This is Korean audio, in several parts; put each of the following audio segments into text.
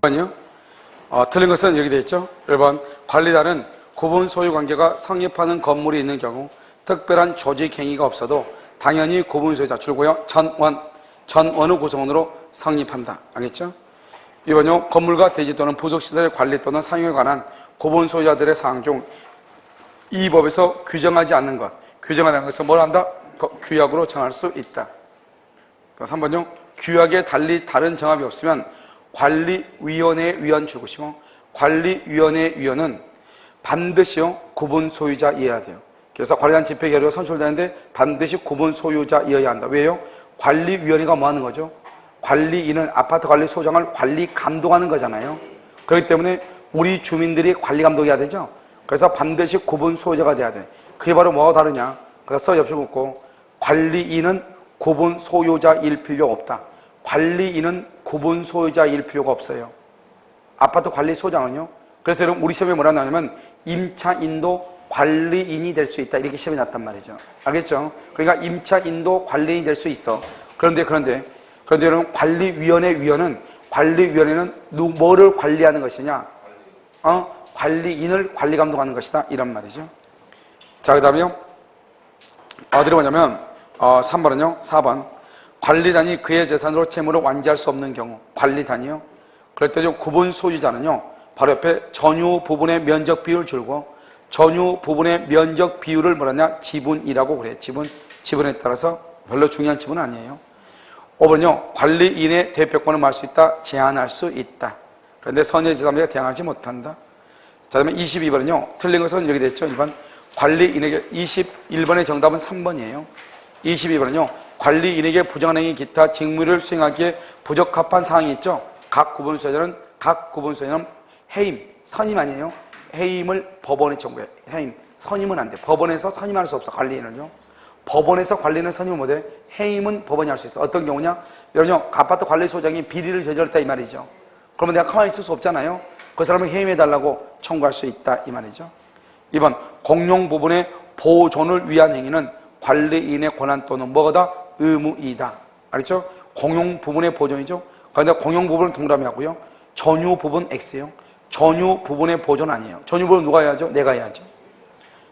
1번이요. 틀린 것은 이렇게 되어 있죠. 1번, 관리단은 구분 소유관계가 성립하는 건물이 있는 경우 특별한 조직 행위가 없어도 당연히 구분 소유자 줄고요. 전원의 구성원으로 성립한다. 알겠죠? 2번요. 건물과 대지 또는 부속시설의 관리 또는 사용에 관한 구분 소유자들의 사항 중 이 법에서 규정하지 않는 것, 규정하는 것을 뭘 한다? 규약으로 정할 수 있다. 3번요. 규약에 달리 다른 정합이 없으면 관리위원회 위원 줄것이고 관리위원회 위원은 반드시요 구분 소유자이어야 돼요. 그래서 관리단 집회 결의가 선출되는데 반드시 구분 소유자이어야 한다. 왜요? 관리위원회가 뭐 하는 거죠? 관리인은 아파트 관리 소장을 관리 감독하는 거잖아요. 그렇기 때문에 우리 주민들이 관리 감독해야 되죠. 그래서 반드시 구분 소유자가 돼야 돼. 그게 바로 뭐가 다르냐? 그래서 옆에 묻고 관리인은 구분 소유자일 필요 없다. 관리인은 구분 소유자일 필요가 없어요. 아파트 관리 소장은요. 그래서 여러분 우리 시험에 뭐라 나오냐면 임차인도 관리인이 될 수 있다. 이렇게 시험에 났단 말이죠. 알겠죠? 그러니까 임차인도 관리인이 될 수 있어. 그런데 여러분 관리위원회는 뭐를 관리하는 것이냐? 관리인을 관리 감독하는 것이다. 이런 말이죠. 자, 그 다음에요. 어디로 보냐면 3번은요. 4번. 관리단이 그의 재산으로 채무를 완지할 수 없는 경우 관리단이요. 그럴 때 구분 소유자는요. 바로 옆에 전유 부분의 면적 비율을 줄고 전유 부분의 면적 비율을 뭐라냐? 지분이라고 그래요. 지분에 따라서 별로 중요한 지분은 아니에요. 5번은요. 관리인의 대표권을 말할 수 있다. 제한할 수 있다. 그런데 선의 제3자가 대항하지 못한다. 자, 그다음에 22번은요. 틀린 것은 이렇게 됐죠. 1번. 관리인에게 21번의 정답은 3번이에요. 22번은요. 관리인에게 부정행위 기타 직무를 수행하기에 부적합한 사항이 있죠. 각 구분 소유자는 해임, 선임 아니에요. 해임을 법원에 청구해. 해임, 선임은 안 돼. 법원에서 선임할 수 없어. 관리인은요. 법원에서 관리인을 선임을 못해. 해임은 법원이 할 수 있어. 어떤 경우냐? 여러분요. 아파트 관리 소장이 비리를 저질렀다 이 말이죠. 그러면 내가 가만히 있을 수 없잖아요. 그 사람을 해임해달라고 청구할 수 있다 이 말이죠. 2번 공용 부분의 보존을 위한 행위는 관리인의 권한 또는 뭐가 의무이다. 알겠죠? 공용 부분의 보존이죠. 그런데 공용 부분은 동그라미 하고요. 전유 부분 X예요. 전유 부분의 보존 아니에요. 전유 부분 누가 해야죠? 내가 해야죠.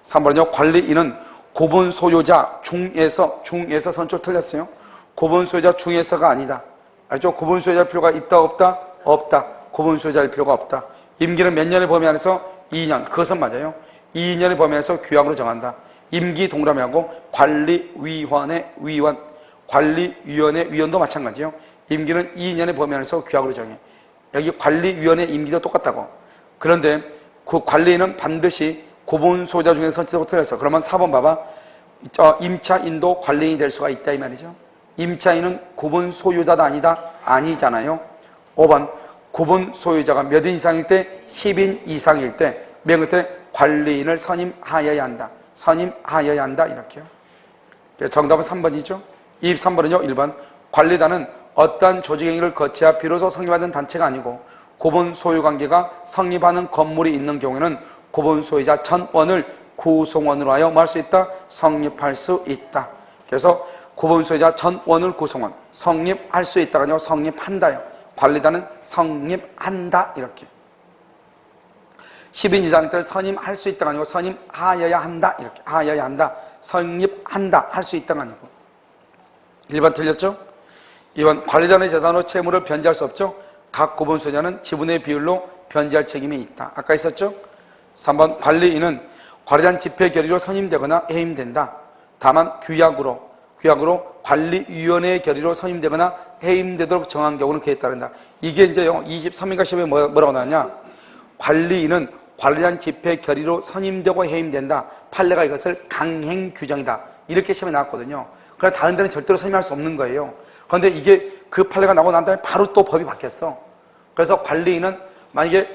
3번은요. 관리인은 구분 소유자 중에서 선출 틀렸어요. 구분 소유자 중에서가 아니다. 알죠? 구분 소유자일 필요가 있다 없다? 없다. 구분 소유자일 필요가 없다. 임기는 몇 년의 범위 안에서 2년. 그것은 맞아요. 2년의 범위 안에서 규약으로 정한다. 임기 동그라미하고 관리위원회 위원도 마찬가지예요. 임기는 2년의 범위 안에서 규약으로 정해. 여기 관리위원회 임기도 똑같다고. 그런데 그 관리인은 반드시 구분 소유자 중에서 선출되고 틀렸어. 그러면 4번 봐봐. 임차인도 관리인이 될 수가 있다 이 말이죠. 임차인은 구분 소유자다 아니다? 아니잖아요. 5번 구분 소유자가 몇 인 이상일 때? 10인 이상일 때 맨 끝에 관리인을 선임하여야 한다. 선임하여야 한다 이렇게요. 정답은 3번이죠. 23번은요. 1번 관리단은 어떠한 조직행위를 거쳐야 비로소 성립하는 단체가 아니고 구분 소유관계가 성립하는 건물이 있는 경우에는 구분 소유자 전원을 구성원으로 하여 뭐 할 수 있다? 성립할 수 있다. 그래서 구분 소유자 전원을 구성원 성립할 수 있다가 아니고 성립한다요. 관리단은 성립한다 이렇게. 10인 이상일 때는 선임할 수 있다가 아니고 선임하여야 한다 이렇게. 하여야 한다. 성립한다. 할 수 있다가 아니고. 1번 틀렸죠? 2번 관리단의 재산으로 채무를 변제할 수 없죠? 각 구분 소유자는 지분의 비율로 변제할 책임이 있다. 아까 있었죠? 3번 관리인은 관리단 집회 결의로 선임되거나 해임된다. 다만 규약으로 관리위원회의 결의로 선임되거나 해임되도록 정한 경우는 그에 따른다. 이게 이제요 23인가 시험에 뭐라고 나왔냐? 관리인은 관리단 집회 결의로 선임되고 해임된다. 판례가 이것을 강행 규정이다. 이렇게 시험에 나왔거든요. 그러나 다른 데는 절대로 선임할 수 없는 거예요. 그런데 이게 그 판례가 나오고 난 다음에 바로 또 법이 바뀌었어. 그래서 관리인은 만약에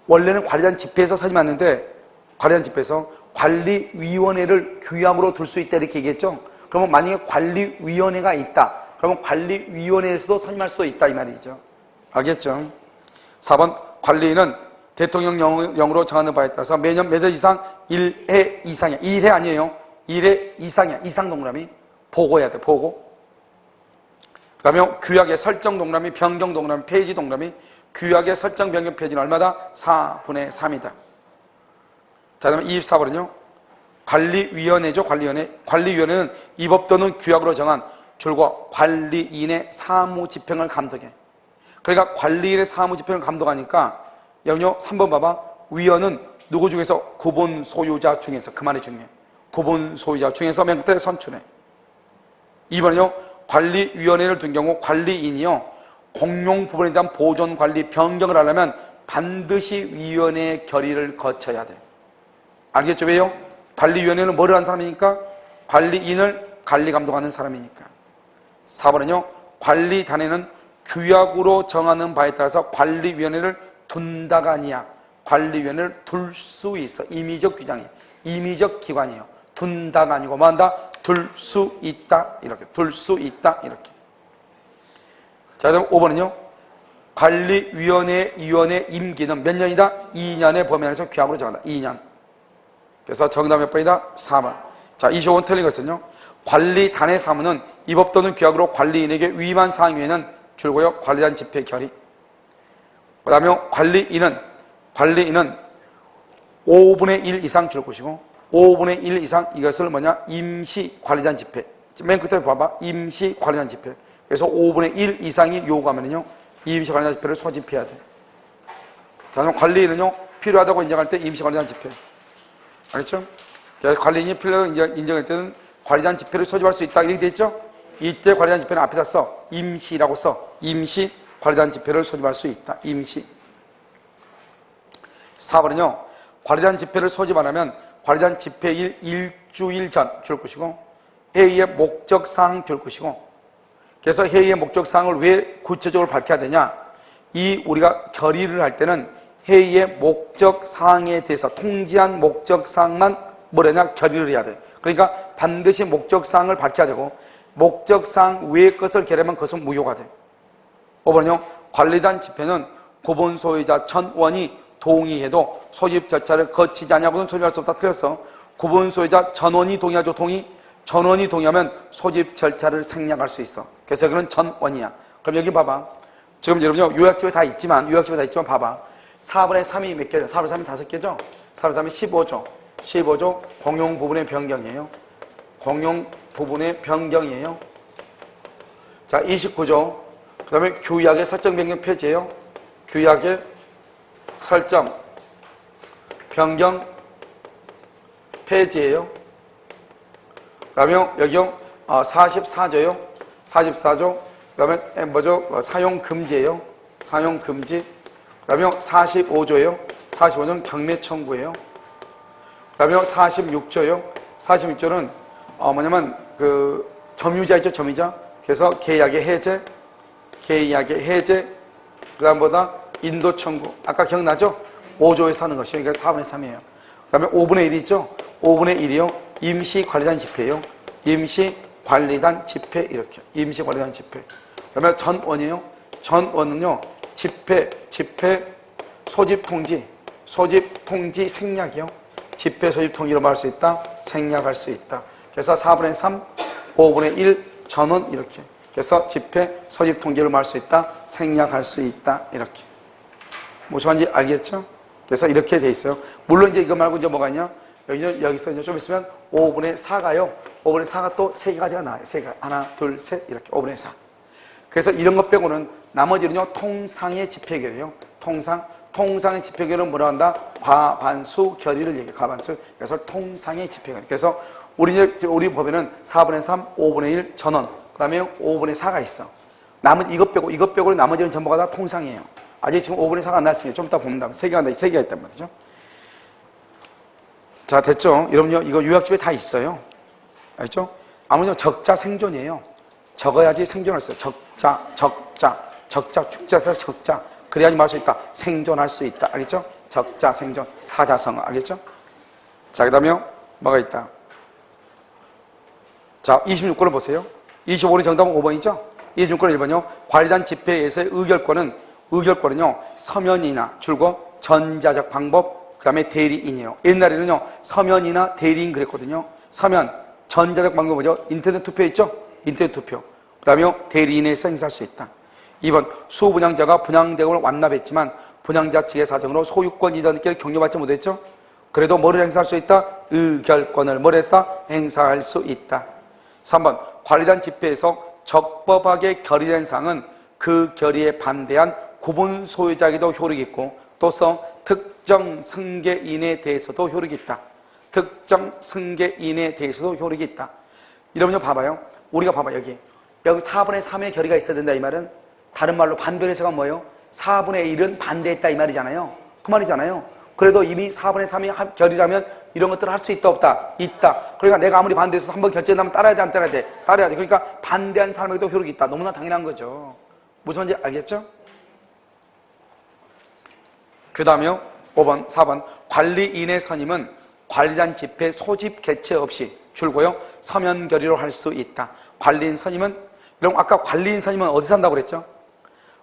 원래는 관리단 집회에서 선임했는데 관리단 집회에서 관리위원회를 규약으로 둘 수 있다 이렇게 얘기했죠. 그러면 만약에 관리위원회가 있다. 그러면 관리위원회에서도 선임할 수도 있다 이 말이죠. 알겠죠? 4번 관리인은 대통령령으로 정하는 바에 따라서 매년 몇 회 이상 1회 이상이야. 1회 아니에요. 1회 이상이야. 이상 동그라미. 보고해야 돼. 보고. 그 다음에 규약의 설정 동그라미, 변경 동그라미, 폐지 동그라미. 규약의 설정 변경 폐지는 얼마다? 4분의 3이다. 자, 그다음에 24번은요. 관리위원회죠. 관리위원회는 이 법 또는 규약으로 정한 줄과 관리인의 사무집행을 감독해. 그러니까 관리인의 사무집행을 감독하니까 여기요 3번 봐봐. 위원은 누구 중에서? 구본 소유자 중에서. 그 말이 중요해. 구본 소유자 중에서 맨 끝에 선출해. 2번은요. 관리위원회를 둔 경우 관리인이요 공용 부분에 대한 보존 관리 변경을 하려면 반드시 위원회의 결의를 거쳐야 돼. 알겠죠? 왜요? 관리위원회는 뭐를 한 사람이니까? 관리인을 관리 감독하는 사람이니까. 4번은요. 관리단에는 규약으로 정하는 바에 따라서 관리위원회를 둔다가 아니야. 관리위원회를 둘 수 있어. 임의적 규정이에요. 임의적 기관이에요. 둔다가 아니고 뭐 한다? 둘 수 있다. 이렇게. 둘 수 있다. 이렇게. 자, 그다음 5번은요. 관리위원회 위원회 임기는 몇 년이다? 2년의 범위 안에서 규약으로 정한다. 2년. 그래서 정답 몇 번이다? 4번. 자, 25번 틀린 것은요. 관리단의 사무는 이 법 또는 규약으로 관리인에게 위임한 사항 외에는 줄고요. 관리단 집회 결의. 그 다음에 관리인은 5분의 1 이상 줄 것이고 5분의 1 이상 이것을 뭐냐? 임시 관리단 집회. 맨 끝에 봐봐. 임시 관리단 집회. 그래서 5분의 1 이상이 요구하면요. 임시 관리단 집회를 소집해야 돼. 자, 그럼 관리인은요. 필요하다고 인정할 때 임시 관리단 집회. 알겠죠? 그래서 관리인이 필요하다고 인정할 때는 관리단 집회를 소집할 수 있다. 이렇게 돼 있죠? 이때 관리단 집회는 앞에다 써. 임시라고 써. 임시 관리단 집회를 소집할 수 있다. 임시. 4번은요. 관리단 집회를 소집 안 하면 관리단 집회일 일주일 전 줄 것이고 회의의 목적사항 줄 것이고 그래서 회의의 목적사항을 왜 구체적으로 밝혀야 되냐? 우리가 결의를 할 때는 회의의 목적사항에 대해서 통지한 목적사항만 뭐라냐? 결의를 해야 돼. 그러니까 반드시 목적사항을 밝혀야 되고 목적사항 외의 것을 결의하면 그것은 무효가 돼. 5번은요. 관리단 집회는 구본 소유자 전원이 동의해도 소집 절차를 거치지 않냐고는 소집할 수 없다. 틀렸어. 구본 소유자 전원이 동의하죠. 전원이 동의하면 소집 절차를 생략할 수 있어. 그래서 그건 전원이야. 그럼 여기 봐봐. 지금 여러분요. 요약집에 다 있지만 봐봐. 4분의 3이 몇 개죠? 4분의 3이 5개죠? 4분의 3이 15조 공용 부분의 변경이에요. 공용 부분의 변경이에요. 자, 29조. 그 다음에 규약의 설정 변경 폐지예요. 규약의 설정 변경 폐지예요. 그 다음에 여기요. 44조요. 44조. 그 다음에 뭐죠? 사용 금지예요. 사용 금지. 그 다음에 45조예요. 45조는 경매 청구예요. 그 다음에 46조요. 46조는 뭐냐면 그 점유자 있죠. 점유자. 그래서 계약의 해제. 그 다음보다 인도 청구. 아까 기억나죠? 5조에서 하는 것이요. 그러니까 4분의 3이에요. 그 다음에 5분의 1이 있죠? 5분의 1이요. 임시 관리단 집회예요. 임시 관리단 집회 이렇게. 임시 관리단 집회. 그 다음에 전원이에요. 전원은요. 집회 소집 통지 생략이요. 집회 소집 통지로 말할 수 있다. 생략할 수 있다. 그래서 4분의 3, 5분의 1 전원 이렇게. 그래서 집회 소집 통지를 말할 수 있다. 생략할 수 있다. 이렇게. 무슨 말인지 알겠죠? 그래서 이렇게 돼 있어요. 물론 이제 이거 말고 이제 뭐가 있냐? 여기서 이제 좀 있으면 5분의 4가요. 5분의 4가 또 3가지가 나와요. 3가. 하나, 둘, 셋. 이렇게. 5분의 4. 그래서 이런 것 빼고는 나머지는요, 통상의 집회결이에요. 통상의 집회결은 뭐라 한다? 과반수 결의를 얘기해. 과반수. 그래서 통상의 집회결. 그래서 우리 법에는 4분의 3, 5분의 1 전원. 그 다음에 5분의 4가 있어. 이것 빼고는 나머지는 전부가 다 통상이에요. 아직 지금 5분의 4가 안 났으니까 좀 이따 보면 3개가 있단 말이죠. 자, 됐죠? 여러분요, 이거 요약집에 다 있어요. 알죠? 아무튼 적자 생존이에요. 적어야지 생존할 수 있어요. 적자, 축자에서 적자. 그래야지 말할 수 있다. 생존할 수 있다. 알겠죠? 적자, 생존, 사자성어. 알겠죠? 자, 그 다음에 뭐가 있다? 자, 26권을 보세요. 25번의 정답은 5번이죠? 26권 1번요. 관리단 집회에서의 의결권은요, 서면이나 줄거 전자적 방법, 그 다음에 대리인이에요. 옛날에는요, 서면이나 대리인 그랬거든요. 서면, 전자적 방법 뭐죠? 인터넷 투표 있죠? 인터넷 투표. 그 다음에 대리인에서 행사할 수 있다. 2번 수분양자가 분양대금을 완납했지만 분양자 측의 사정으로 소유권 이전権격려받지 못했죠. 그래도 뭐를 행사할 수 있다? 의결권을 뭘 했어? 행사할 수 있다. 3번 관리단 집회에서 적법하게 결의된 사항은 그 결의에 반대한 구분 소유자에게도 효력이 있고 또서 특정 승계인에 대해서도 효력이 있다. 특정 승계인에 대해서도 효력이 있다. 이러면 봐봐요. 우리가 봐봐 여기 4분의 3의 결의가 있어야 된다 이 말은 다른 말로 반별해서가 뭐예요? 4분의 1은 반대했다 이 말이잖아요. 그 말이잖아요. 그래도 이미 4분의 3이 결의라면 이런 것들을 할 수 있다 없다? 있다. 그러니까 내가 아무리 반대해서 한번 결정하면 따라야 돼 안 따라야 돼? 따라야 돼. 그러니까 반대한 사람에게도 효력이 있다. 너무나 당연한 거죠. 무슨 말인지 알겠죠? 그 다음에요 5번 4번 관리인의 선임은 관리단 집회 소집 개최 없이 줄고요 서면 결의로 할 수 있다. 관리인 선임은 여러분 아까 관리인 선임은 어디서 한다고 그랬죠?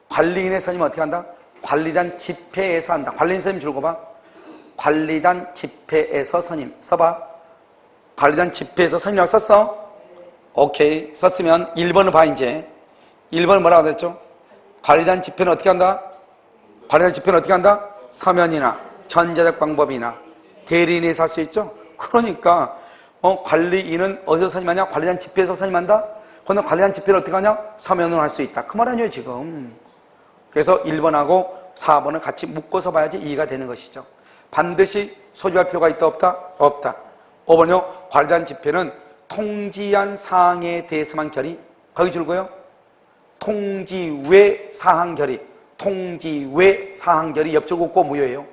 관리인의 선임은 어떻게 한다? 관리단 집회에서 한다. 관리인 선임 줄고 봐. 관리단 집회에서 선임 써봐. 관리단 집회에서 선임이라고 썼어? 오케이 썼으면 1번을 봐 이제 1번은 뭐라고 했죠? 관리단 집회는 어떻게 한다? 관리단 집회는 어떻게 한다? 서면이나 전자적 방법이나 대리인에서 할 수 있죠? 그러니까 관리인은 어디서 선임하냐? 관리단 집회에서 선임한다? 그런데 관리단 집회를 어떻게 하냐? 서면으로 할 수 있다. 그 말 아니에요 지금. 그래서 1번하고 4번을 같이 묶어서 봐야지 이해가 되는 것이죠. 반드시 소집할 필요가 있다 없다? 없다. 5번요 관리단 집회는 통지한 사항에 대해서만 결의 거기 줄고요 통지 외 사항 결의 통지 외 사항 결의 옆줄 긋고 무효예요.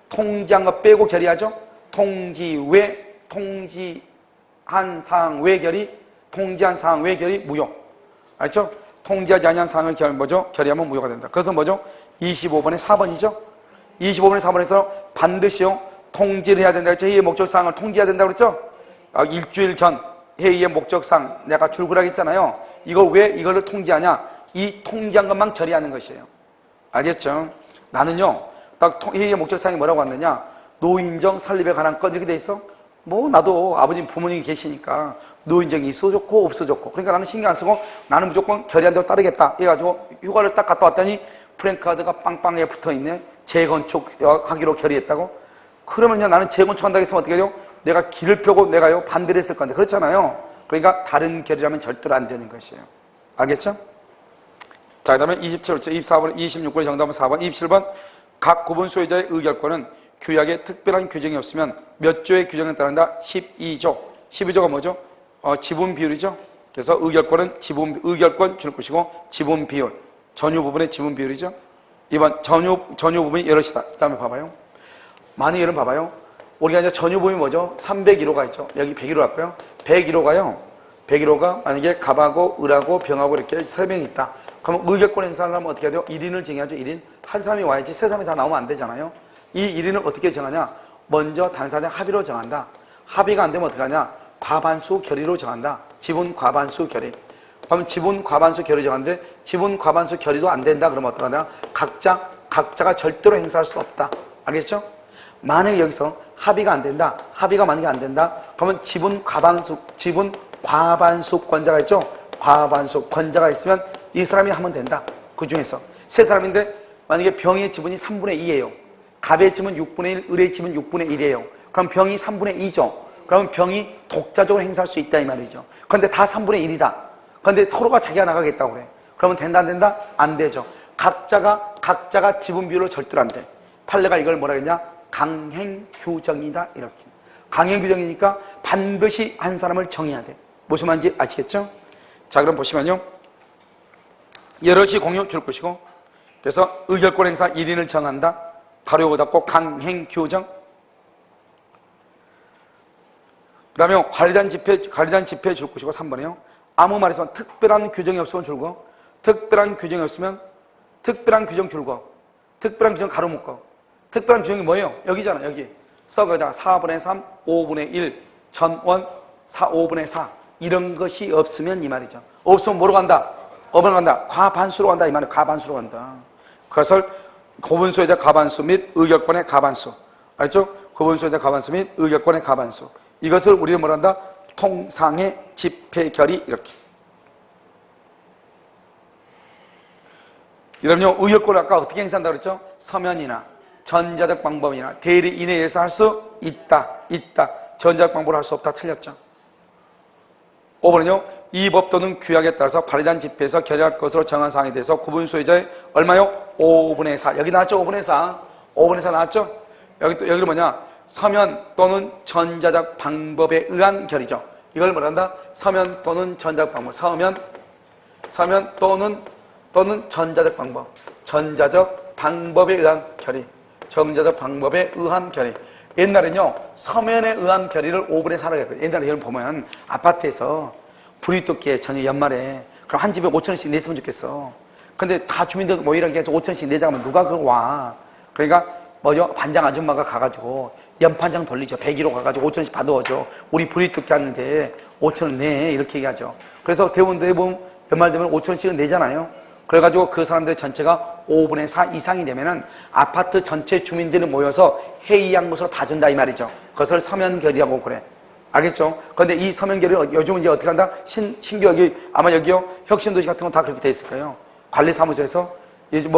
통지한 거 빼고 결의하죠. 통지 외 통지한 사항 외 결의 통지한 사항 외 결의 무효. 알죠? 통지하지 아니한 사항을 결의하면 무효가 된다. 그래서 뭐죠? 25번에 4번이죠. 25번에 4번에서 반드시요 통지를 해야 된다 그랬죠. 회의의 목적사항을 통지해야 된다고 그랬죠. 일주일 전 회의의 목적사항 내가 줄구라고 했잖아요. 이걸 왜 이걸로 통지하냐? 이 통지한 것만 결의하는 것이에요. 알겠죠? 나는요 딱 회의의 목적사항이 뭐라고 왔느냐? 노인정 설립에 관한 것 이렇게 돼 있어. 뭐 나도 아버님 부모님이 계시니까 노인정이 있어 좋고 없어 좋고 그러니까 나는 신경 안 쓰고 나는 무조건 결의한 대로 따르겠다 해가지고 휴가를 딱 갔다 왔더니 프랭카드가 빵빵하게 붙어있네. 재건축하기로 결의했다고? 그러면요 나는 재건축한다고 했으면 어떻게 해요? 내가 길을 펴고 내가요 반대를 했을 건데 그렇잖아요. 그러니까 다른 결의라면 절대로 안 되는 것이에요. 알겠죠? 자, 그 다음에 27번, 24번, 26번의 정답은 4번, 27번 각 구분 소유자의 의결권은 규약에 특별한 규정이 없으면 몇 조의 규정에 따른다? 12조. 12조가 뭐죠? 지분 비율이죠. 그래서 의결권은 의결권 줄 것이고 지분 비율, 전유 부분의 지분 비율이죠. 2번 전유 부분이 여럿이다. 그 다음에 봐봐요. 만약 여러분 봐봐요. 우리가 이제 전유 부분이 뭐죠? 301호가 있죠. 여기 101호 같고요. 101호가 만약에 갑하고 을하고 병하고 이렇게 3명이 있다. 그럼 의결권 행사를 하면 어떻게 해야 돼요? 1인을 정해야죠. 1인. 한 사람이 와야지 세 사람이 다 나오면 안 되잖아요. 이 1인을 어떻게 정하냐? 먼저 당사자 합의로 정한다. 합의가 안 되면 어떻게 하냐? 과반수 결의로 정한다. 지분 과반수 결의. 그러면 지분 과반수 결의 정하는데 지분 과반수 결의도 안 된다. 그러면 어떻게 하냐? 각자가 절대로 행사할 수 없다. 알겠죠? 만약에 여기서 합의가 안 된다. 합의가 만약에 안 된다. 그러면 지분 과반수권자가 있죠? 과반수권자가 있으면 이 사람이 하면 된다. 그 중에서 세 사람인데 만약에 병의 지분이 3분의 2예요. 갑의 지분 6분의 1, 을의 지분 6분의 1이에요. 그럼 병이 3분의 2죠. 그러면 병이 독자적으로 행사할 수 있다 이 말이죠. 그런데 다 3분의 1이다. 그런데 서로가 자기가 나가겠다고 그래. 그러면 된다 안 된다? 안 되죠. 각자가 지분 비율로 절대로 안 돼. 판례가 이걸 뭐라 했냐? 강행규정이다 이렇게. 강행규정이니까 반드시 한 사람을 정해야 돼. 무슨 말인지 아시겠죠? 자 그럼 보시면요. 여럿이 공유 줄 것이고 그래서 의결권 행사 1인을 정한다. 가로 닫고 강행규정. 그 다음에 관리단 집회 줄 것이고 3번이요. 아무 말에서 특별한 규정이 없으면 줄고 특별한 규정이 없으면 특별한 규정 줄고 특별한 규정 가로 묶어. 특별한 규정이 뭐예요? 여기잖아 여기. 거기다가 4분의 3, 5분의 1, 전원 5분의 4 이런 것이 없으면 이 말이죠. 없으면 뭐로 간다? 어디로 간다? 과반수로 간다 이 말이에요. 과반수로 간다. 그것을 구분소유자 과반수 및 의결권의 과반수. 알죠? 구분소유자 과반수 및 의결권의 과반수. 이것을 우리는 뭐라 한다? 통상의 집회결의 이렇게. 이러면요, 의역권을 아까 어떻게 행사한다고 그랬죠? 서면이나 전자적 방법이나 대리인에 의해서 할 수 있다. 전자적 방법으로 할 수 없다. 틀렸죠. 5번은요, 이 법 또는 규약에 따라서 관리단 집회에서 결의할 것으로 정한 사항에 대해서 구분 소유자의 얼마요? 5분의 4. 여기 나왔죠? 5분의 4. 5분의 4 나왔죠? 여기는 뭐냐? 서면 또는 전자적 방법에 의한 결의죠. 이걸 뭐라 한다? 서면 또는 전자적 방법. 서면 또는 전자적 방법. 전자적 방법에 의한 결의. 전자적 방법에 의한 결의. 옛날에는요, 서면에 의한 결의를 5분의 4라고 했거든요. 옛날에 여러분 보면 아파트에서 불이 떴기에 저녁 연말에 그럼 한 집에 5천원씩 냈으면 좋겠어. 근데 다 주민들 모이라고 해서 5천원씩 내자면 누가 그거 와. 그러니까 뭐죠? 반장 아줌마가 가가지고 연판장 돌리죠. 101호 가가지고 5천원씩 받아오죠. 우리 불이 떴게 하는데 5천원 내. 이렇게 얘기하죠. 그래서 대부분 연말 되면 5천원씩은 내잖아요. 그래가지고 그 사람들 전체가 5분의 4 이상이 되면은 아파트 전체 주민들이 모여서 회의한 것으로 봐준다 이 말이죠. 그것을 서면결의라고 그래. 알겠죠? 그런데 이 서면결의 요즘은 이제 어떻게 한다? 신규 여기 아마 여기요 혁신도시 같은 건 다 그렇게 돼 있을 거예요. 관리사무소에서 이제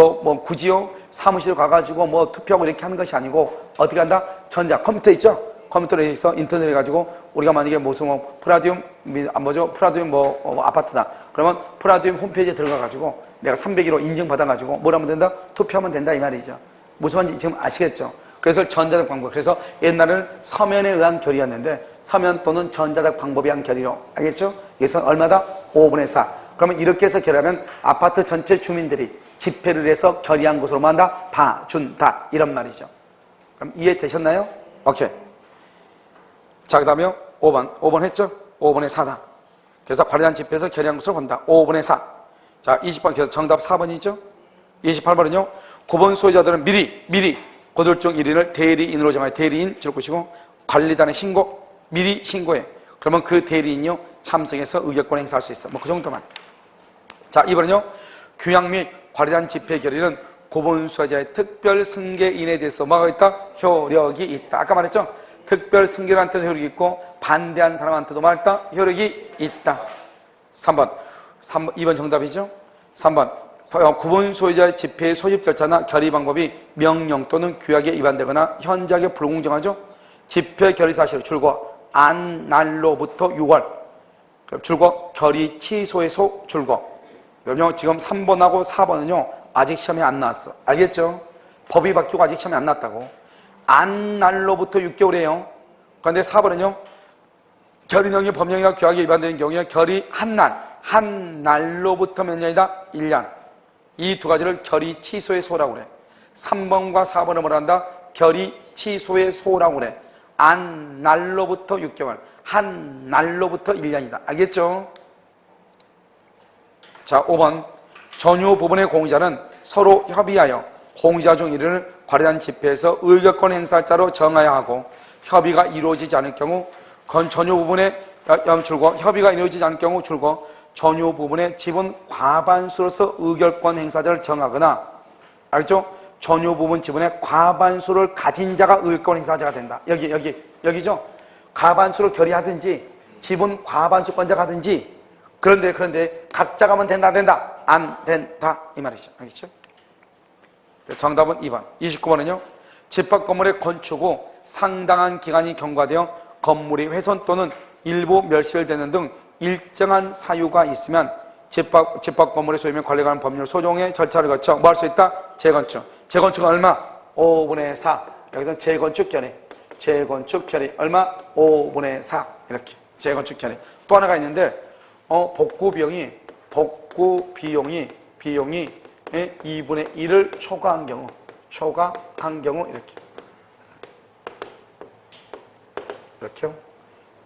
굳이요 사무실 가가지고 뭐 투표하고 이렇게 하는 것이 아니고 어떻게 한다? 컴퓨터 있죠? 컴퓨터에 있어 인터넷에 가지고 우리가 만약에 무슨 프라디움 아파트다. 그러면 프라디움 홈페이지에 들어가가지고 내가 301호 인증받아가지고 뭘 하면 된다? 투표하면 된다 이 말이죠. 무슨 말인지 지금 아시겠죠? 그래서 전자적 방법. 그래서 옛날에는 서면에 의한 결의였는데 서면 또는 전자적 방법에 의한 결의로. 알겠죠? 여기서 얼마다? 5분의 4. 그러면 이렇게 해서 결의하면 아파트 전체 주민들이 집회를 해서 결의한 것으로만 한다? 봐준다. 이런 말이죠. 그럼 이해되셨나요? 오케이. 자, 그 다음에 5번. 5번 했죠? 5분의 4다. 그래서 관리단 집회에서 결의한 것으로 본다. 5분의 4. 자, 20번. 그래서 정답 4번이죠? 28번은요. 구본 소유자들은 미리 고졸중 1인을 대리인으로 정하여 대리인 줄 것이고 관리단에 미리 신고해. 그러면 그 대리인요 참석해서 의결권 행사할 수 있어. 뭐 그 정도만. 자, 이번은요. 규약 및 관리단 집회 결의는 구본 소유자의 특별 승계인에 대해서 뭐가 있다? 효력이 있다. 아까 말했죠? 특별 승계인한테도 효력이 있고 반대한 사람한테도 말했다? 효력이 있다. 2번 정답이죠? 3번. 구본 소유자의 집회 소집 절차나 결의 방법이 명령 또는 규약에 위반되거나 현저하게 불공정하죠? 집회 결의 사실 줄거 안 날로부터 6월. 줄거 결의 취소의 줄거. 그럼요, 지금 3번하고 4번은요, 아직 시험에 안 나왔어. 알겠죠? 법이 바뀌고 아직 시험에 안 났다고. 안 날로부터 6개월이에요. 그런데 4번은요, 결의명령 법령이나 규약에 위반되는 경우에 결의 한 날로부터 몇 년이다? 1년. 이 두 가지를 결의 취소의 소라고 그래. 3번과 4번을 뭐라 한다? 결의 취소의 소라고 그래. 안 날로부터 6개월, 한 날로부터 1년이다. 알겠죠? 자, 5번. 전유 부분의 공유자는 서로 협의하여 공유자 중 1인을 관리단 집회에서 의결권 행사할 자로 정하여 하고 협의가 이루어지지 않을 경우 전유 부분의 협의가 이루어지지 않을 경우 전유 부분의 지분 과반수로서 의결권 행사자를 정하거나, 알겠죠? 전유 부분 지분의 과반수를 가진 자가 의결권 행사자가 된다. 여기죠? 과반수로 결의하든지 지분 과반수권자가 하든지. 그런데 각자가 하면 된다? 안 된다. 이 말이죠. 알겠죠? 정답은 2번. 29번은요. 집합 건물의 건축 후 상당한 기간이 경과되어 건물이 훼손 또는 일부 멸실되는 등 일정한 사유가 있으면 집합 건물의 소유면 관리가 하는 법률 소종의 절차를 거쳐 뭐 할 수 있다? 재건축. 재건축은 얼마? 5분의 4. 여기서 재건축 결의 얼마? 5분의 4. 이렇게 재건축 결의. 또 하나가 있는데 복구 비용이 2분의 1을 초과한 경우 이렇게요.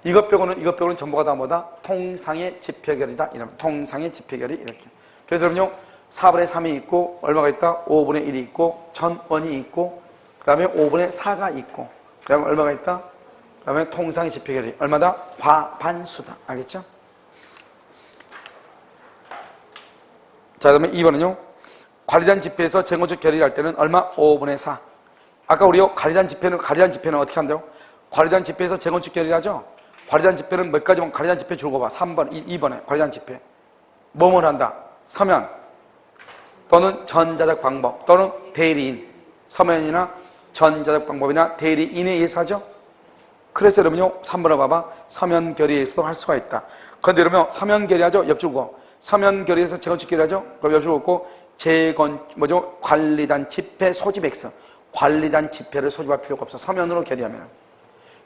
이것 빼고는 전부가 다 뭐다? 통상의 집회결이다. 이러면 통상의 집회결이 이렇게. 그래서 그럼요, 4분의 3이 있고, 얼마가 있다? 5분의 1이 있고, 1000원이 있고, 그 다음에 5분의 4가 있고, 그 다음에 얼마가 있다? 그 다음에 통상의 집회결이 얼마다? 과반수다. 알겠죠? 자, 그 다음에 2번은요, 관리단 집회에서 재건축 결의를 할 때는 얼마? 5분의 4. 아까 우리요, 관리단 집회는 어떻게 한대요? 관리단 집회에서 재건축 결의를 하죠? 관리단 집회는 몇 가지만 관리단 집회 줄거 봐. 3번, 2번에 관리단 집회. 뭐뭐 한다? 서면, 또는 전자적 방법 또는 대리인, 서면이나 전자적 방법이나 대리인에 의해서 하죠. 그래서 여러분요 3번을 봐봐. 서면 결의에서도 할 수가 있다. 그런데 여러분 서면 결의하죠. 옆줄고 서면 결의에서 재건축 결의하죠. 그럼 옆줄고 관리단 집회 소집 X. 관리단 집회를 소집할 필요가 없어. 서면으로 결의하면.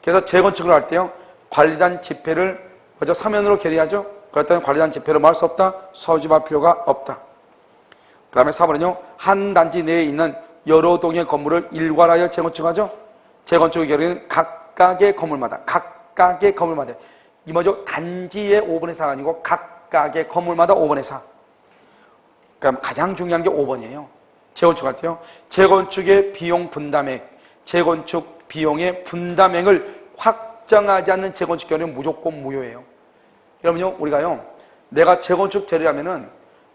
그래서 재건축을 할 때요 관리단 집회를 서면으로 결의하죠. 그렇다면 관리단 집회를 뭐 할 수 없다. 소집할 필요가 없다. 그 다음에 4번은요 한 단지 내에 있는 여러 동의 건물을 일괄하여 재건축하죠. 재건축의 결의는 각각의 건물마다 이 단지의 5분의 4가 아니고 각각의 건물마다 5분의 4. 그러니까 가장 중요한 게 5번이에요. 재건축할 때요. 재건축의 비용 분담액, 재건축 비용의 분담액을 확정하지 않는 재건축 결의는 무조건 무효예요. 여러분요, 우리가요, 내가 재건축 결의하면은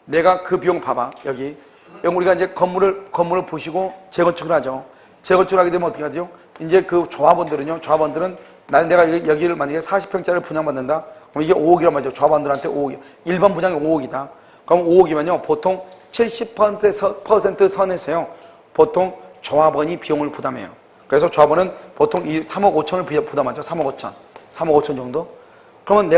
내가 그 비용 봐봐, 여기 우리가 이제 건물을 부시고 재건축을 하죠. 재건축을 하게 되면 어떻게 하죠? 이제 그 조합원들은 내가 여기를 만약에 40평짜리를 분양받는다? 그럼 이게 5억이란 말이죠. 조합원들한테 5억. 일반 분양이 5억이다. 그럼 5억이면요. 보통 70% 선에서요. 보통 조합원이 비용을 부담해요. 그래서 조합원은 보통 3억 5천을 부담하죠. 3억 5천. 3억 5천 정도? 그러면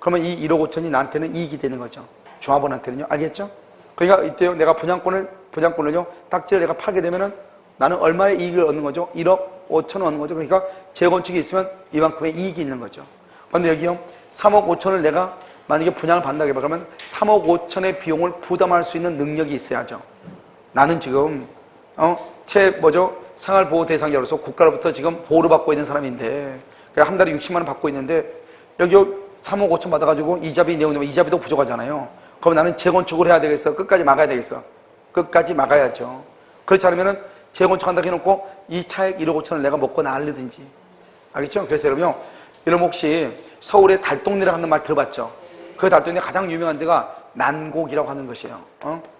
그러면 이 1억 5천이 나한테는 이익이 되는 거죠. 조합원한테는요. 알겠죠? 그러니까 이때요. 내가 분양권을요. 딱지를 내가 팔게 되면은 나는 얼마의 이익을 얻는 거죠? 1억 5천을 얻는 거죠. 그러니까 재건축이 있으면 이만큼의 이익이 있는 거죠. 그런데 여기요. 3억 5천을 내가 만약에 분양을 받는다고 해봐. 그러면 3억 5천의 비용을 부담할 수 있는 능력이 있어야죠. 나는 지금 생활보호 대상자로서 국가로부터 지금 보호를 받고 있는 사람인데 한 달에 60만 원 받고 있는데 여기 3억 5천 받아가지고 이자비 내고 이자비도 부족하잖아요. 그럼 나는 재건축을 해야 되겠어? 끝까지 막아야 되겠어? 끝까지 막아야죠. 그렇지 않으면은 재건축한다고 해놓고 이 차액 1억 5천을 내가 먹고 날리든지. 알겠죠? 그래서 여러분 혹시 서울의 달동네라고 하는 말 들어봤죠? 그 달동네 가장 유명한 데가 난곡이라고 하는 것이에요.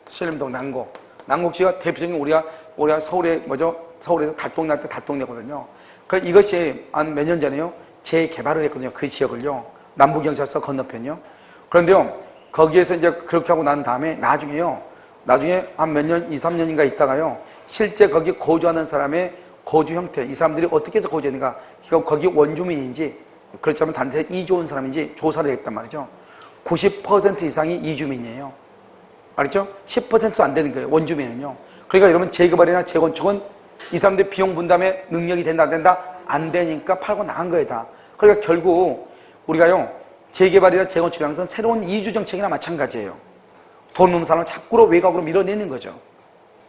신림동 난곡. 난곡지가 대표적인 우리가 서울에서 달동네 할 때 달동네거든요. 이것이 한 몇 년 전에요. 재개발을 했거든요. 그 지역을요. 남부경찰서 건너편이요. 그런데요. 거기에서 이제 그렇게 하고 난 다음에 나중에 한 몇 년, 2, 3년인가 있다가요. 실제 거기 거주하는 사람의 거주 형태, 이 사람들이 어떻게 해서 거주했는가, 거기 원주민인지, 그렇지 않으면 단체 이주 온 사람인지 조사를 했단 말이죠. 90% 이상이 이주민이에요. 알겠죠? 10%도 안 되는 거예요, 원주민은요. 그러니까 여러분 재개발이나 재건축은 이 사람들 비용 분담에 능력이 된다, 안 된다? 안 되니까 팔고 나간 거예요, 다. 그러니까 결국 우리가요, 재개발이나 재건축이라는 것은 새로운 이주 정책이나 마찬가지예요. 돈 없는 사람을 자꾸로 외곽으로 밀어내는 거죠.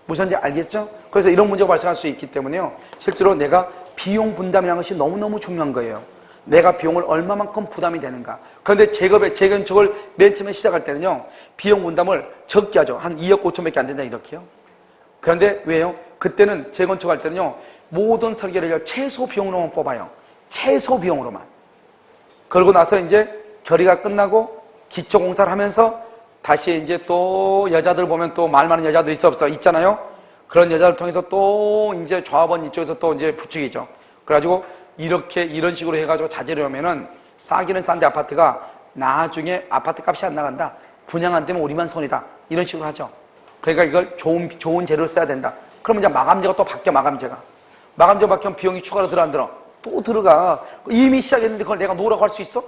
무슨지 알겠죠? 그래서 이런 문제가 발생할 수 있기 때문에요. 실제로 내가 비용 분담이라는 것이 너무너무 중요한 거예요. 내가 비용을 얼마만큼 부담이 되는가. 그런데 재건축을 맨 처음에 시작할 때는요. 비용 분담을 적게 하죠. 한 2억 5천밖에 안 된다 이렇게요. 그런데 왜요? 그때는 재건축할 때는요. 모든 설계를 최소 비용으로만 뽑아요. 최소 비용으로만. 그러고 나서 이제 결의가 끝나고 기초공사를 하면서 다시 이제 또 여자들 보면 또 말 많은 여자들 있잖아요. 그런 여자를 통해서 또 이제 조합원 이쪽에서 또 이제 부추기죠. 그래가지고 이런 식으로 해가지고 자재를 하면은 싸기는 싼데 아파트가 나중에 아파트 값이 안 나간다. 분양 안 되면 우리만 손이다. 이런 식으로 하죠. 그러니까 이걸 좋은 재료를 써야 된다. 그러면 이제 마감재가 또 바뀌어, 마감재가 바뀌면 비용이 추가로 들어 안 들어? 또 들어가. 이미 시작했는데 그걸 내가 노라고 할 수 있어?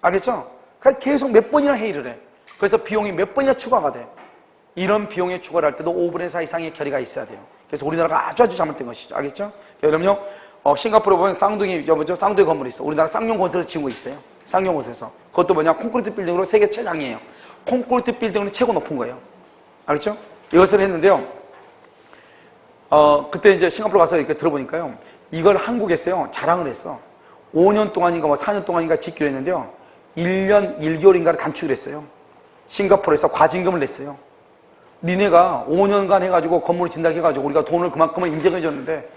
알겠죠? 그러니까 계속 몇 번이나 회의를 해. 그래서 비용이 몇 번이나 추가가 돼. 이런 비용에 추가를 할 때도 5분의 4 이상의 결의가 있어야 돼요. 그래서 우리나라가 아주 잘못된 것이죠. 알겠죠? 여러분요, 싱가포르에 보면 쌍둥이 건물이 있어. 우리나라 쌍용건설에서 지은 거 있어요. 쌍용건설에서. 그것도 콘크리트 빌딩으로 세계 최장이에요. 콘크리트 빌딩은 최고 높은 거예요. 알겠죠? 이것을 했는데요. 그때 이제 싱가포르 가서 이렇게 들어보니까요. 이걸 한국에서요, 자랑을 했어. 5년 동안인가 4년 동안인가 짓기로 했는데요. 1년 1개월인가를 단축을 했어요. 싱가포르에서 과징금을 냈어요. 니네가 5년간 해가지고 건물을 진다고 해가지고 우리가 돈을 그만큼을 인정해줬는데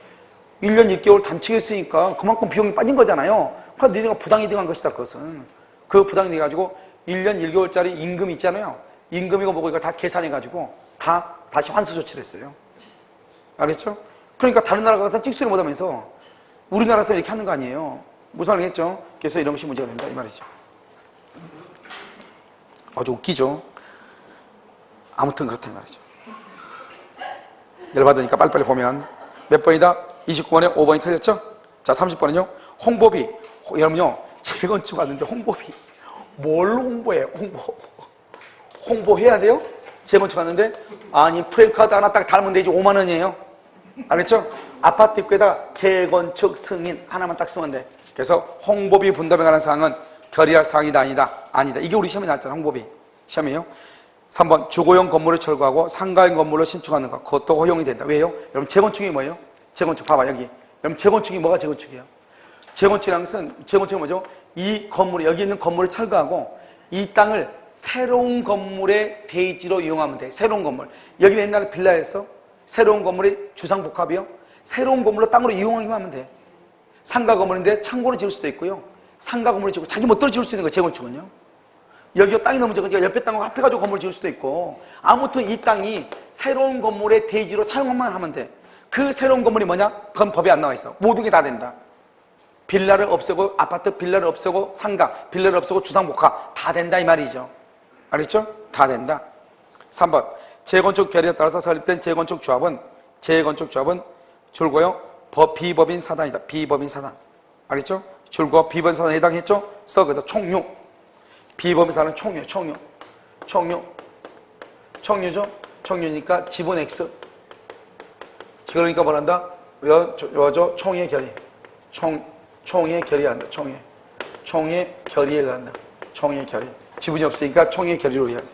1년 1개월 단축했으니까 그만큼 비용이 빠진 거잖아요. 그러니까 니네가 부당이득한 것이다, 그것은. 그 부당이득 해가지고 1년 1개월짜리 임금 있잖아요. 임금이고 뭐고 이걸 다 계산해가지고 다시 환수 조치를 했어요. 알겠죠? 그러니까 다른 나라 가서 찍소리 못하면서 우리나라에서 이렇게 하는 거 아니에요. 무슨 말이겠죠? 그래서 이런 것이 문제가 된다, 이 말이죠. 아주 웃기죠? 아무튼 그렇다 이 말이죠. 열받으니까 빨리빨리 보면 몇 번이다? 29번에 5번이 틀렸죠? 자, 30번은요. 홍보비. 여러분요, 재건축 왔는데 홍보비. 뭘로 홍보해? 홍보해야 돼요? 재건축 왔는데? 아니, 프레임카드 하나 딱 달면 되지 5만 원이에요. 알겠죠? 아파트 입구에다가 재건축 승인 하나만 딱 쓰면 돼. 그래서 홍보비 분담에 관한 사항은 결의할 사항이다, 아니다? 아니다. 이게 우리 시험에 나왔잖아, 홍보비. 시험이에요. 3번, 주거용 건물을 철거하고 상가용 건물로 신축하는 것. 그것도 허용이 된다. 왜요? 여러분, 재건축이 뭐예요? 재건축, 봐봐, 여기. 여러분, 재건축이 뭐가 재건축이에요? 재건축이라는 것은, 재건축이 뭐죠? 이 건물, 여기 있는 건물을 철거하고 이 땅을 새로운 건물의 대지로 이용하면 돼. 새로운 건물. 여기는 옛날에 빌라였어. 새로운 건물이 주상복합이요. 새로운 건물로 땅으로 이용하기만 하면 돼. 상가 건물인데 창고를 지을 수도 있고요. 상가 건물을 지고 자기 멋대로 지을 수 있는 거예요, 재건축은요. 여기가 땅이 너무 적으니까 옆에 땅하고 합해가지고 건물을 지을 수도 있고, 아무튼 이 땅이 새로운 건물의 대지로 사용만 하면 돼. 그 새로운 건물이 뭐냐? 그건 법에 안 나와 있어. 모든 게 다 된다. 빌라를 없애고, 아파트 빌라를 없애고, 상가 빌라를 없애고, 주상복합 다 된다 이 말이죠. 알겠죠? 다 된다. 3번, 재건축 결의에 따라서 설립된 재건축 조합은 줄고요, 비법인 사단이다. 비법인 사단. 알겠죠? 줄고 비법인 사단에 해당했죠? 그래서 총유. 비법인 사단은 총유죠? 총유니까 지분 X. 그러니까 뭐란다? 총의 결의. 총의 결의한다. 총의 결의에 한다. 총의 결의. 지분이 없으니까 총의 결의로 해야 돼.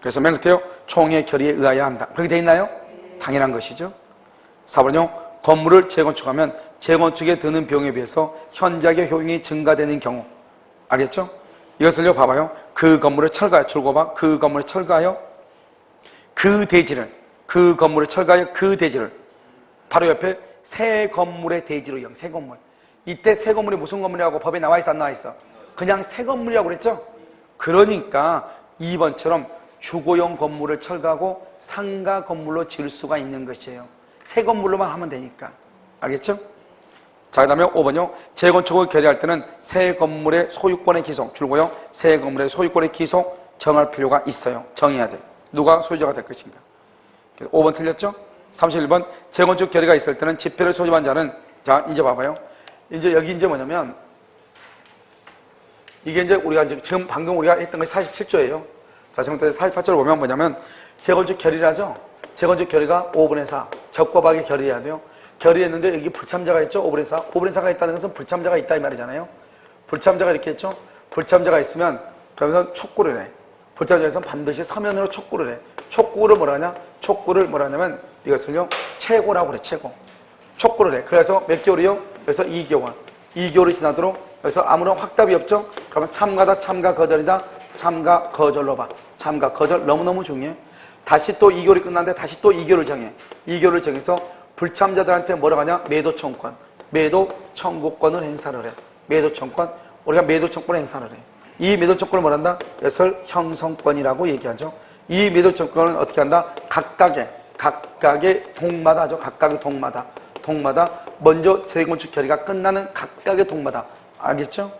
그래서 맨 끝에요. 총의 결의에 의하여 한다. 그렇게 돼 있나요? 당연한 것이죠. 4번요. 건물을 재건축하면 재건축에 드는 비용에 비해서 현작의 효용이 증가되는 경우. 알겠죠? 이것을요, 봐봐요. 그 건물을 철거하여, 줄고 봐. 그 건물을 철거하여 그 대지를, 바로 옆에 새 건물의 대지로 이용, 새 건물. 이때 새 건물이 무슨 건물이라고 법에 나와 있어, 안 나와 있어? 그냥 새 건물이라고 그랬죠? 그러니까 2번처럼 주거용 건물을 철거하고 상가 건물로 지을 수가 있는 것이에요. 새 건물로만 하면 되니까. 알겠죠? 자, 그 다음에 5번요. 재건축을 결의할 때는 새 건물의 소유권의 기속, 줄고요. 새 건물의 소유권의 기속 정할 필요가 있어요. 정해야 돼. 누가 소유자가 될 것인가. 5번 틀렸죠? 31번. 재건축 결의가 있을 때는 지표를 소집한 자는, 자, 이제 봐봐요. 이제 여기 이제 뭐냐면, 이게 이제 우리가 지금 방금 우리가 했던 것이 47조예요. 자, 지금부터 48조를 보면 뭐냐면, 재건축 결의라죠? 재건축 결의가 5분의 4. 적법하게 결의해야 돼요. 결의했는데 여기 불참자가 있죠? 5분의 4. 5분의 4가 있다는 것은 불참자가 있다 이 말이잖아요. 불참자가 이렇게 했죠? 불참자가 있으면 그러면서 촉구를 해. 불참자에서는 반드시 서면으로 촉구를 해. 촉구를 뭐라 하냐? 촉구를 뭐라 하냐면 이것을요, 최고라고 그래, 최고. 촉구를 해. 그래서 몇 개월이요? 그래서 2개월. 2개월이 지나도록 여기서 아무런 확답이 없죠? 그러면 참가다, 참가 거절이다. 참가 거절로 봐. 참가 거절 너무너무 중요해. 다시 또 2개월이 끝났는데 다시 또 2개월을 정해. 2개월을 정해서 불참자들한테 뭐라고 하냐? 매도 청구권. 매도 청구권을 행사를 해. 매도 청구권. 우리가 매도 청구권을 행사를 해. 이 매도 청구권을 뭐란다? 이것을 형성권이라고 얘기하죠. 이 매도 청구권은 어떻게 한다? 각각의 동마다 하죠. 각각의 동마다 먼저 재건축 결의가 끝나는 각각의 동마다. 알겠죠?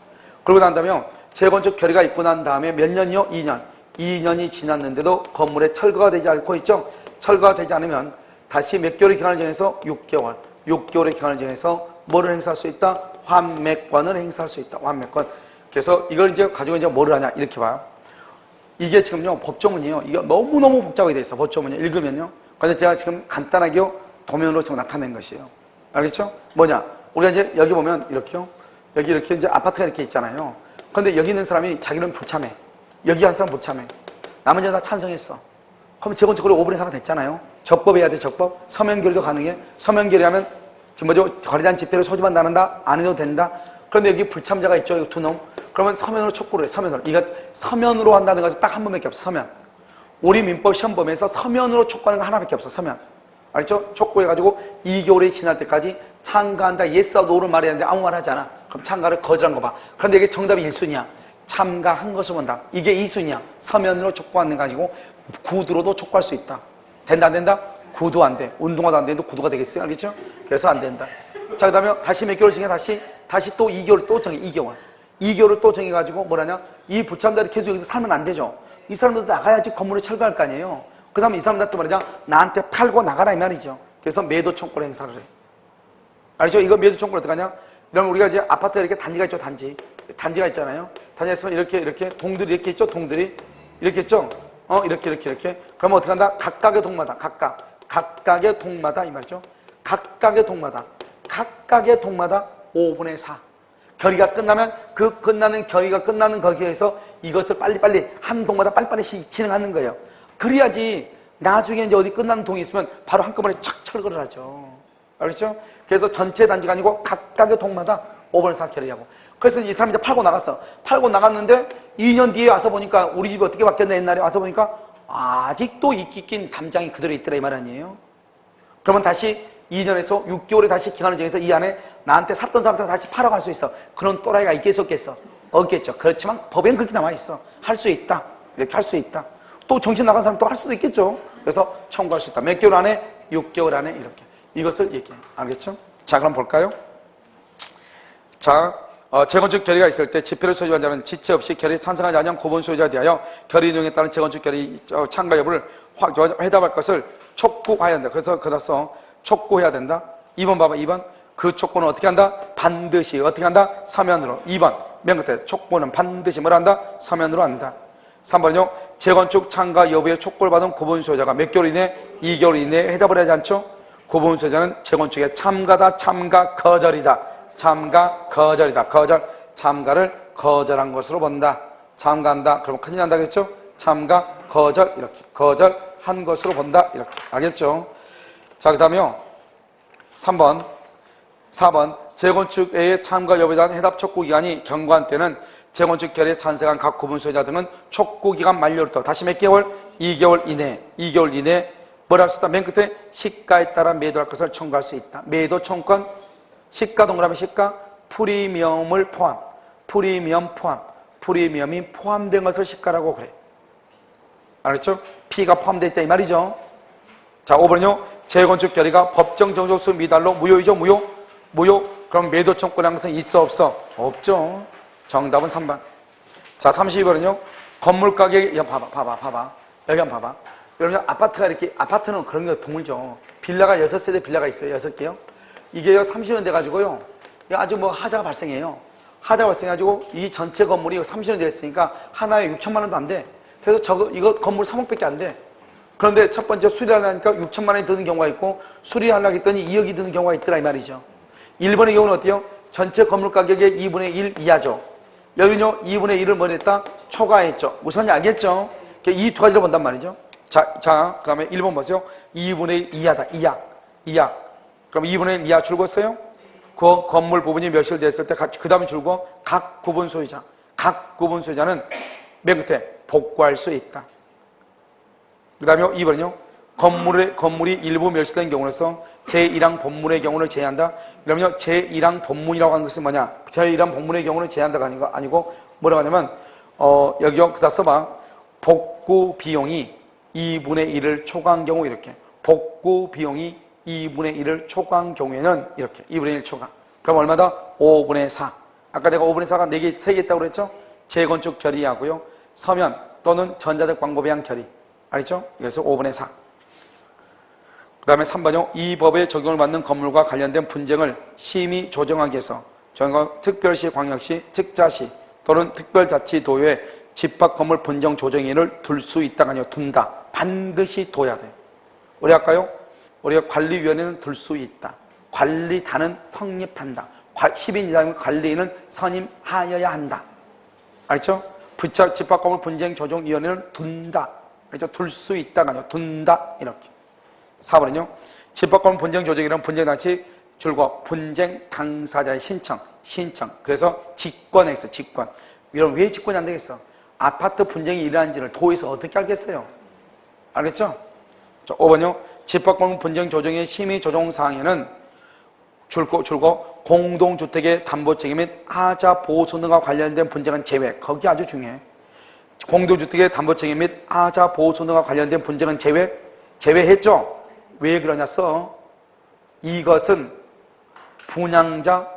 그러고 난 다음에 재건축 결의가 있고 난 다음에 몇 년이요? 2년. 2년이 지났는데도 건물에 철거가 되지 않고 있죠? 철거가 되지 않으면 다시 몇 개월의 기간을 정해서 6개월. 6개월의 기간을 정해서 뭐를 행사할 수 있다? 환매권을 행사할 수 있다. 환매권. 그래서 이걸 이제 가지고 이제 뭐를 하냐? 이렇게 봐요. 이게 지금요, 법조문이에요. 이게 너무너무 복잡하게 돼 있어. 법조문이. 읽으면요. 그래서 제가 지금 간단하게요, 도면으로 지금 나타낸 것이에요. 알겠죠? 뭐냐? 우리가 이제 여기 보면 이렇게요. 여기 이렇게 이제 아파트가 이렇게 있잖아요. 그런데 여기 있는 사람이 자기는 불참해. 여기 한 사람 불참해. 나머지는 다 찬성했어. 그럼 재건축으로 5분의 4가 됐잖아요. 적법해야 돼, 적법. 서면 결의도 가능해. 서면 결의하면 지금 뭐죠? 거래단 집회를 소집한 나는다? 안 해도 된다? 그런데 여기 불참자가 있죠, 이 두 놈. 그러면 서면으로 촉구를 해, 서면으로. 이거 서면으로 한다는 것은 딱 한 번밖에 없어, 서면. 우리 민법 시험범위에서 서면으로 촉구하는 거 하나밖에 없어, 서면. 알죠? 촉구해가지고 2개월이 지날 때까지 참가한다, yes or no를 말해야 하는데 아무 말 하지 않아. 그럼 참가를 거절한 거 봐. 그런데 이게 정답이 1순위야. 참가한 것을 본다. 이게 2순위야. 서면으로 촉구하는 거 가지고 구두로도 촉구할 수 있다. 된다, 안 된다? 구두 안 돼. 운동화도 안 되는데 구두가 되겠어요? 알겠죠? 그래서 안 된다. 자, 그 다음에 다시 몇 개월 정해, 다시 또 2개월 또 정해, 2개월. 2개월을 또 정해가지고 뭐라냐? 이 불참자들이 계속 여기서 살면 안 되죠. 이 사람들도 나가야지 건물을 철거할 거 아니에요. 그 사람은 이 사람한테 말이냐, 나한테 팔고 나가라 이 말이죠. 그래서 매도 청구를 행사를 해. 알죠? 이거 매도 청구를 어떻게 하냐? 이러면 우리가 이제 아파트에 이렇게 단지가 있죠, 단지가 있잖아요. 단지가 있으면 이렇게 동들이 이렇게 있죠, 동들이 이렇게 있죠. 이렇게. 그러면 어떻게 한다? 각각의 동마다, 각각의 동마다 이 말이죠. 각각의 동마다 5분의 4. 결의가 끝나면 그 결의가 끝나는 거기에서 이것을 빨리빨리 한 동마다 빨리빨리 진행하는 거예요. 그래야지 나중에 이제 어디 끝나는 동이 있으면 바로 한꺼번에 착 철거를 하죠. 알겠죠? 그래서 전체 단지가 아니고 각각의 동마다 5분의 4 결의하고. 그래서 이 사람이 이제 팔고 나갔어. 팔고 나갔는데 2년 뒤에 와서 보니까 우리 집이 어떻게 바뀌었나 옛날에 와서 보니까 아직도 이끼 낀 담장이 그대로 있더라 이 말 아니에요? 그러면 다시 2년에서 6개월에 다시 기간을 정해서 이 안에 나한테 샀던 사람한테 다시 팔아갈 수 있어. 그런 또라이가 있겠어 없겠어? 없겠죠. 그렇지만 법엔 그렇게 남아있어. 할 수 있다. 이렇게 할 수 있다. 또 정신 나간 사람 또 할 수도 있겠죠. 그래서 청구할 수 있다. 몇 개월 안에? 6개월 안에 이렇게. 이것을 얘기해. 알겠죠? 자, 그럼 볼까요? 자, 재건축 결의가 있을 때 지표를 소유한 자는 지체 없이 결의에 찬성하지 않은 고분 소유자에 대하여 결의 내용에 따른 재건축 결의 참가 여부를 회답할 것을 촉구해야 한다. 그래서 그래서 촉구해야 된다. 2번 봐봐. 2번. 그 촉구는 어떻게 한다? 반드시 어떻게 한다? 서면으로. 2번. 맨 끝에 촉구는 반드시 뭘 한다? 서면으로 한다. 3번은요. 재건축 참가 여부의 촉구를 받은 고분 소유자가 몇 개월 이내? 2개월 이내에 회답을 하지 않죠? 고분 소유자는 재건축에 참가다. 참가 거절이다. 참가 거절이다. 참가를 거절한 것으로 본다. 참가한다. 그러면 큰일 난다 그랬죠? 참가 거절 이렇게. 거절한 것으로 본다. 이렇게. 알겠죠? 자, 그 다음에요. 4번. 재건축의 참가 여부에 대한 해답 촉구 기간이 경과한 때는 재건축 결의에 찬성한 각 고분 소유자 등은 촉구 기간 만료로부터 다시 몇 개월? 2개월 이내에 뭘 할 수 있다? 맨 끝에 시가에 따라 매도할 것을 청구할 수 있다. 매도 청구권, 시가 동그라미 시가, 프리미엄을 포함, 프리미엄이 포함된 것을 시가라고 그래. 알겠죠? P가 포함되어 있다 이 말이죠. 자, 5번은요. 재건축 결의가 법정 정족수 미달로 무효이죠? 무효. 그럼 매도 청구라는 것은 있어 없어? 없죠. 정답은 3번. 자, 32번은요. 건물 가격이 봐봐. 여기 한번 봐봐. 여러분 아파트가 이렇게 아파트는 그런 게 드물죠. 빌라가 6세대 빌라가 있어요. 6개요. 이게요 30년 돼 가지고요. 아주 뭐 하자가 발생해요. 하자가 발생해가지고 이 전체 건물이 30년 됐으니까 하나에 6천만 원도 안 돼. 그래서 이거 건물 3억밖에 안 돼. 그런데 첫 번째 수리하려니까 6천만 원이 드는 경우가 있고 수리하려고 했더니 2억이 드는 경우가 있더라 이 말이죠. 1번의 경우는 어때요? 전체 건물 가격의 2분의 1 이하죠. 여기는요 2분의 1을 뭘 했다? 초과했죠. 무슨 말인지 알겠죠? 이 두 가지를 본단 말이죠. 자, 그 다음에 1번 보세요. 2분의 1 이하다. 이하. 그럼 2분의 1 이하 줄궜어요? 그 건물 부분이 몇일 됐을 때 그 다음에 줄고 각 구분 소유자는 맨 끝에 복구할 수 있다. 그 다음에 2번은요. 건물이 일부 멸실된 경우로서 제1항 본문의 경우를 제외한다. 그러면요. 제1항 본문이라고 하는 것은 뭐냐? 제1항 본문의 경우를 제외한다가 아니고 뭐라고 하냐면 여기요. 그다 써봐. 복구 비용이 2분의 1을 초과한 경우 이렇게. 복구 비용이 2분의 1을 초과한 경우에는 이렇게. 2분의 1 초과. 그럼 얼마다? 5분의 4. 아까 내가 5분의 4가 3개 있다고 그랬죠? 재건축 결의하고요. 서면 또는 전자적 광고에 한 결의. 알겠죠? 그래서 5분의 4. 그 다음에 3번요. 이 법에 적용을 받는 건물과 관련된 분쟁을 심의 조정하기 위해서 특별시, 광역시, 특자시 또는 특별자치도에 집합 건물 분쟁 조정위를 둘 수 있다가 아니요. 둔다. 반드시 둬야 돼. 우리 아까요. 우리가 관리위원회는 둘 수 있다. 관리단은 성립한다. 10인 이상이면 관리인은 선임하여야 한다. 알죠? 집합 건물 분쟁 조정위원회는 둔다. 그렇죠? 둘 수 있다가 아니요. 둔다. 이렇게. 4번은요. 집합건물 분쟁 조정이란 분쟁 당시 줄과 분쟁 당사자의 신청. 그래서 직권에 있어. 직권. 이런 왜 직권이 안 되겠어? 아파트 분쟁이 일어난지를 도에서 어떻게 알겠어요? 알겠죠? 5번요. 집합건물 분쟁 조정의 심의 조정 사항에는 줄고 공동주택의 담보 책임 및 하자 보수 등과 관련된 분쟁은 제외. 거기 아주 중요해. 공동주택의 담보 책임 및 하자 보수 등과 관련된 분쟁은 제외했죠? 왜 그러냐 써. 이것은 분양자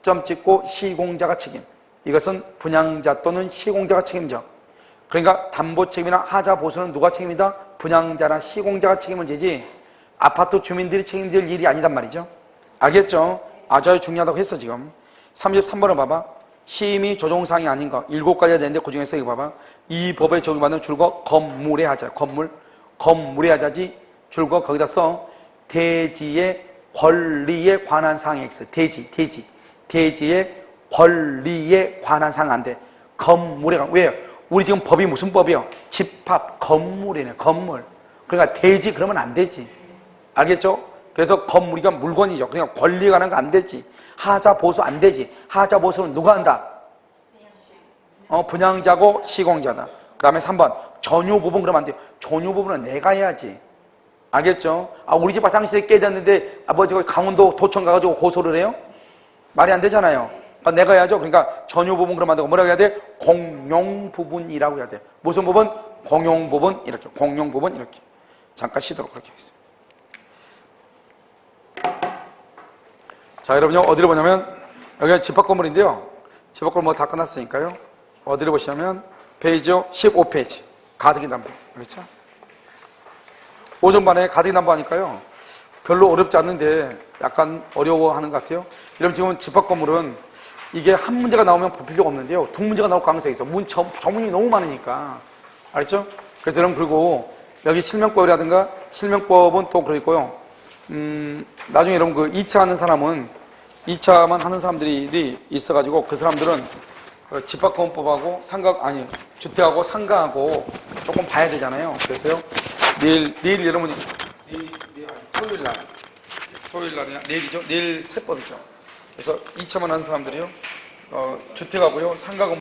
점 찍고 시공자가 책임. 이것은 분양자 또는 시공자가 책임져. 그러니까 담보 책임이나 하자 보수는 누가 책임이다? 분양자나 시공자가 책임을 지지 아파트 주민들이 책임질 일이 아니단 말이죠. 알겠죠? 아주 중요하다고 했어 지금. 33번을 봐봐. 시임이 조정사항이 아닌 거 7가지가 되는데 그 중에서 이거 봐봐. 이 법에 적용받는 줄거 건물의 하자. 건물의 하자지 줄거 거기다 써. 대지의 권리에 관한 사항이 X. 대지의 권리에 관한 사항 안 돼. 건물에 관한. 왜요? 우리 지금 법이 무슨 법이요? 집합, 건물이네, 건물. 그러니까 대지 그러면 안 되지. 알겠죠? 그래서 건물이가 물건이죠. 그러니까 권리에 관한 거 안 되지. 하자 보수 안 되지. 하자 보수는 누가 한다? 분양자고 시공자다. 그 다음에 3번 전유 부분 그러면 안 돼요. 전유 부분은 내가 해야지. 알겠죠? 우리 집 화장실이 깨졌는데 아버지가 강원도 도청 가가지고 고소를 해요? 말이 안 되잖아요. 그러니까 내가 해야죠. 그러니까 전유 부분 그러면 안 되고 뭐라고 해야 돼? 공용 부분이라고 해야 돼. 무슨 부분? 공용 부분 이렇게. 공용 부분 이렇게. 잠깐 쉬도록 그렇게 하겠습니다. 자, 여러분요, 어디를 보냐면, 여기가 집합 건물인데요. 집합 건물 다 끝났으니까요. 어디를 보시냐면, 페이지요, 15페이지. 가등기 담보. 그렇죠? 오전반에 가등기 담보 하니까요. 별로 어렵지 않는데, 약간 어려워하는 것 같아요. 이러면 지금 집합 건물은 이게 한 문제가 나오면 볼 필요가 없는데요. 두 문제가 나올 가능성이 있어. 전문이 너무 많으니까. 알았죠? 그래서 여러분, 그리고 여기 실명법이라든가, 실명법은 또 그러고요. 나중에 여러분 그 2차 하는 사람은 2차만 하는 사람들이 있어가지고 그 사람들은 집합건법하고 주택하고 상가하고 조금 봐야 되잖아요. 그래서요, 내일 여러분이, 토요일날이냐? 내일이죠? 내일 세법이죠. 그래서 2차만 하는 사람들이요, 주택하고요, 상가 건물